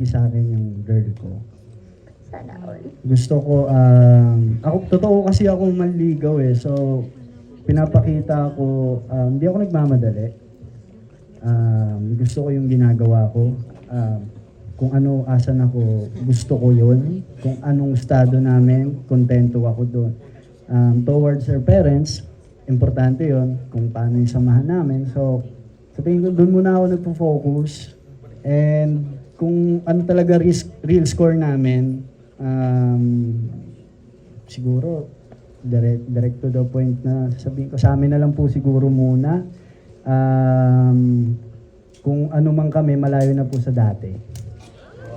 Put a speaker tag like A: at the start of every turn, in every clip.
A: nagpalaki sa akin yung girl ko.
B: Sana all.
A: Gusto ko, ako, totoo kasi ako manligaw eh. So, pinapakita ko, hindi ako nagmamadali. Gusto ko yung ginagawa ko. Kung ano, asan ako, gusto ko yun. Kung anong estado namin, kontento ako doon. Towards our parents, importante yun. Kung paano yung samahan namin. So, sa tingin ko, doon muna ako nagpo-focus. And kung ano talaga real score namin, siguro direct to the point na sabihin ko, sa amin na lang po siguro muna. Kung ano man kami, malayo na po sa dati. So,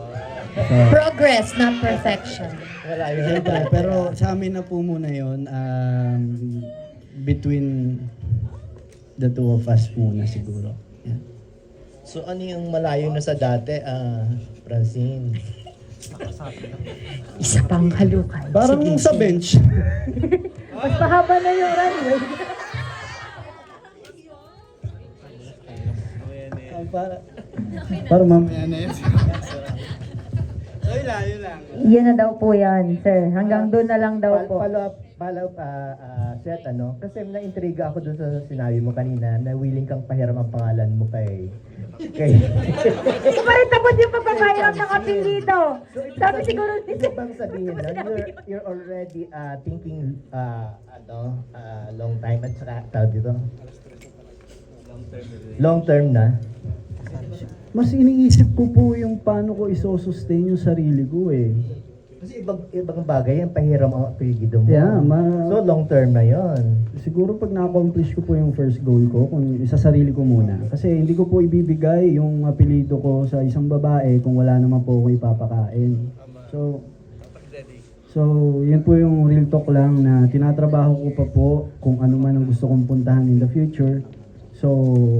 B: Progress, not perfection.
A: siyempre, pero sa amin na po muna yun. Between the two of us muna siguro. Yeah.
C: So ano yung malayo na sa dati, Francine?
B: Isa pang halukay.
A: Parang
B: Sige,
A: sa
B: sige.
A: bench.
B: Mas pahaba na yung runway.
A: para mamaya na yun. Yun lang.
B: Yun na daw po yan, sir. Hanggang doon na lang daw po.
C: Follow up, Seth, ano? Kasi na-intriga ako dun sa sinabi mo kanina na willing kang pahiram ang pangalan mo kay...
B: Hindi pa rin tapos yung pagpapahirap ng kaping dito. Sabi siguro
C: Ito bang sabihin na you're already thinking long time at saka tawag dito? Long term na?
A: Mas iniisip ko po yung paano ko isosustain yung sarili ko eh.
C: Kasi ibang bagay ang pahiram ang apelyido mo.
A: Yeah,
C: So long term na yon.
A: siguro pag na-accomplish ko po yung first goal ko, kung isa sarili ko muna. Kasi hindi ko po ibibigay yung apelido ko sa isang babae kung wala naman po ako ipapakain. So, yun po yung real talk lang na tinatrabaho ko pa po kung ano man ang gusto kong puntahan in the future. So,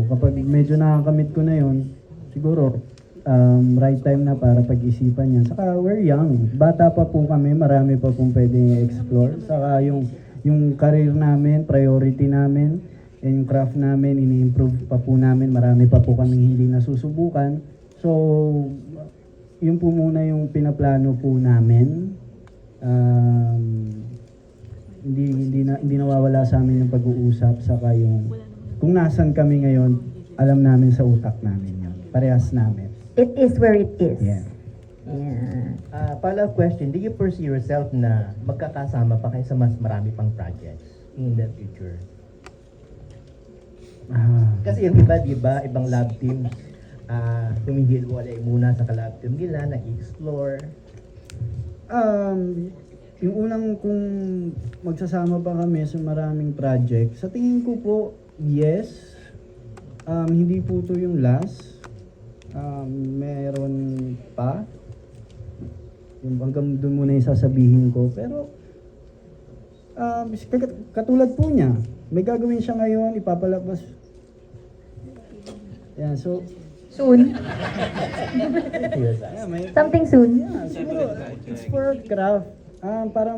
A: kapag medyo nakakamit ko na yun, siguro, right time na para pag-isipan yan. Saka, we're young. Bata pa po kami, marami pa pong pwedeng i-explore. Saka, yung career namin, priority namin, and yung craft namin, ini-improve pa po namin. Marami pa po kaming hindi nasusubukan. So, yun po muna yung pinaplano po namin. Hindi nawawala sa amin yung pag-uusap, saka yung kung nasan kami ngayon, alam namin sa utak namin yun. Parehas namin.
B: it is where it is.
A: Yeah.
B: Yeah.
C: Follow-up question, do you foresee yourself na magkakasama pa kayo sa mas marami pang projects in the future? Kasi yung iba, di ba, ibang lab teams, humihilwalay muna sa kalab team nila, nag-explore.
A: Yung unang kung magsasama pa kami sa maraming project, sa tingin ko po, yes. Hindi po to yung last. Meron pa. Yung hanggang doon muna yung sasabihin ko. Pero, katulad po niya, may gagawin siya ngayon, ipapalabas. Yeah, so,
B: Soon.
A: yeah,
B: Something soon.
A: siguro, it's for craft. Para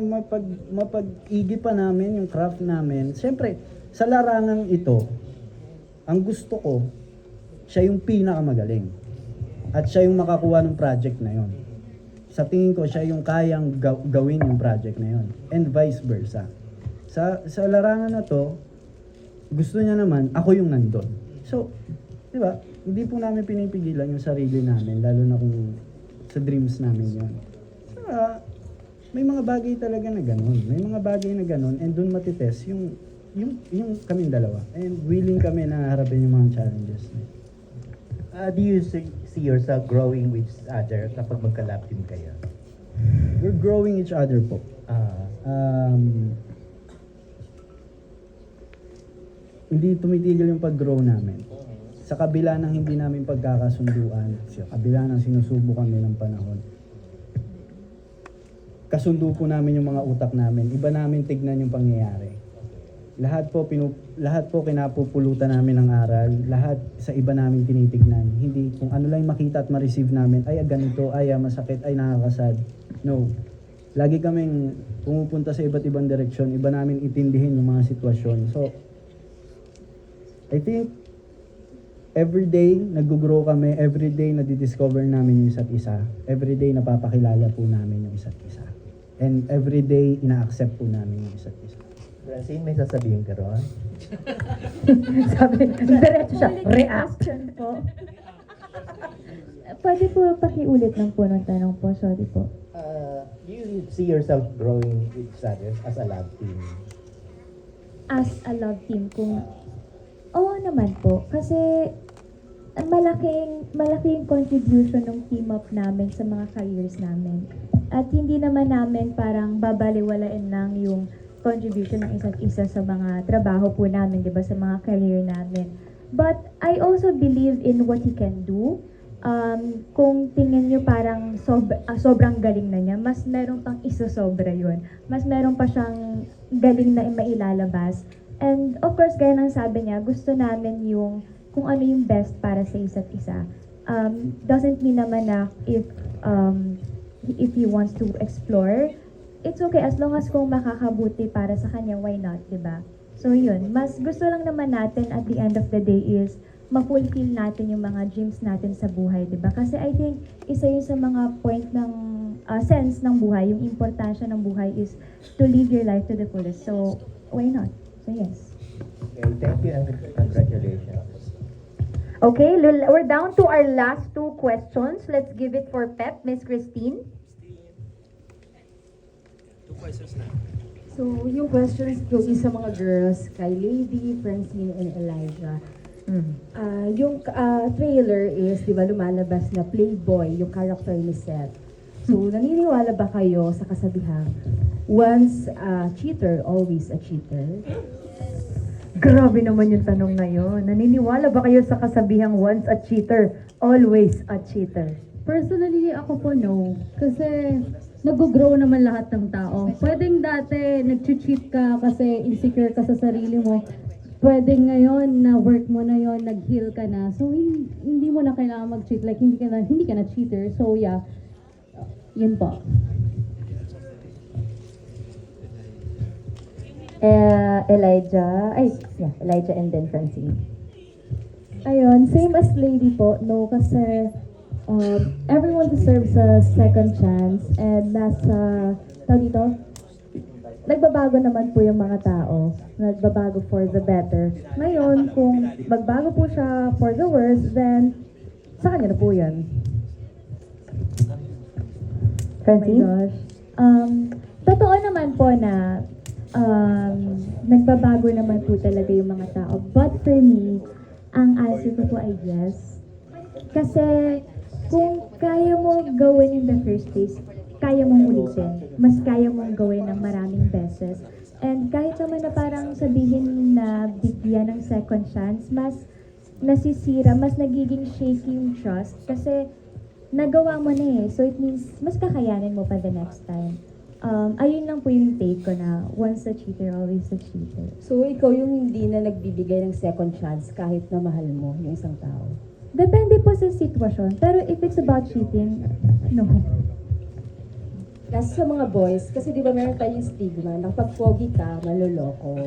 A: mapag-igipan namin yung craft namin. Siyempre, sa larangang ito, ang gusto ko, siya yung pinakamagaling. At siya yung makakuha ng project na yon. Sa tingin ko, siya yung kayang gawin yung project na yon. And vice versa. Sa larangan na to, gusto niya naman, ako yung nandun. So, di ba, hindi po namin pinipigilan yung sarili namin, lalo na kung sa dreams namin yun. May mga bagay talaga na ganun. May mga bagay na ganun, and dun matitest yung kaming dalawa. And willing kami na harapin yung mga challenges.
C: Do you see yourself growing with each other kapag magka-lab team kayo?
A: We're growing each other po. Hindi tumitigil yung pag-grow namin. Sa kabila ng hindi namin pagkakasunduan, sa kabila ng sinusubo kami ng panahon, kasundo po namin yung mga utak namin. Iba namin tignan yung pangyayari. Lahat po kinapupulutan namin ng aral. Lahat sa iba namin tinitignan. Hindi kung ano lang makita at ma-receive namin, ay ganito, ay masakit, ay nakakasad. No. Lagi kaming pumupunta sa iba't ibang direksyon. Iba namin itindihin yung mga sitwasyon. So, I everyday nag-grow kami, everyday nadidiscover namin yung isa't isa. Everyday napapakilala po namin yung isa't isa. And everyday ina-accept po namin yung isa't isa.
C: Francine, may sasabihin ka ron?
B: Sabi, diretso siya, react.
D: po. Pwede po pakiulit ng po ng tanong po. Sorry po.
C: Do you see yourself growing with each other as a love team?
D: As a love team, kung... Oo naman po. Kasi malaking contribution ng team up namin sa mga careers namin. At hindi naman namin parang babaliwalain lang yung contribution ng isa't isa sa mga trabaho po namin, di ba, sa mga career namin. But I also believe in what he can do. Kung tingin nyo parang sobrang galing na niya, mas meron pang isa-sobra yun. Mas meron pa siyang galing na mailalabas. And of course, gaya ng sabi niya, gusto namin yung kung ano yung best para sa isa't isa. Doesn't mean naman na if he wants to explore, it's okay as long as kung makakabuti para sa kanya, why not, diba? So yun, mas gusto lang naman natin at the end of the day is ma-fulfill natin yung mga dreams natin sa buhay, diba? Kasi I think isa yun sa mga point ng sense ng buhay, yung importansya ng buhay is to live your life to the fullest. So why not? So yes.
C: Okay, thank you and congratulations.
B: Okay, we're down to our last two questions. Let's give it for Pep, Miss Christine.
E: So, yung questions ko is sa mga girls, kay Lady, Francine, and Elijah. Yung trailer is, di ba, lumalabas na playboy, yung character ni Seth. So, naniniwala ba kayo sa kasabihang, once a cheater, always a cheater?
B: Grabe naman yung tanong na yun. Naniniwala ba kayo sa kasabihang once a cheater, always a cheater?
F: Personally, ako po no. Kasi nag-grow naman lahat ng tao. Pwedeng dati nag-cheat ka kasi insecure ka sa sarili mo. Pwedeng ngayon na work mo na yon, nag-heal ka na. So hindi mo na kailangan mag-cheat. Like hindi ka na cheater. So yeah, yun po.
B: Elijah and then Francine.
D: Ayun, same as Lady po, no, kasi everyone deserves a second chance and nagbabago naman po yung mga tao, nagbabago for the better. Ngayon, kung magbago po siya for the worse, then sa kanya na po yan.
B: Francine?
D: Oh my gosh. Totoo naman po na nagbabago naman po talaga yung mga tao. But for me, ang answer ko po ay yes. Kasi kung kaya mo gawin in the first place, kaya mong ulitin. Mas kaya mong gawin ng maraming beses. And kahit naman na parang sabihin na bigyan ng second chance, mas nasisira, mas nagiging shaky yung trust. Kasi nagawa mo na eh. So it means, mas kakayanin mo pa the next time. Ayun lang po yung take ko na once a cheater, always a cheater.
E: So, ikaw yung hindi na nagbibigay ng second chance kahit na mahal mo yung isang tao.
D: Depende po sa sitwasyon. Pero if it's about cheating, no.
E: Kasi sa mga boys, kasi di ba meron tayong stigma na pag pogi ka, maloloko.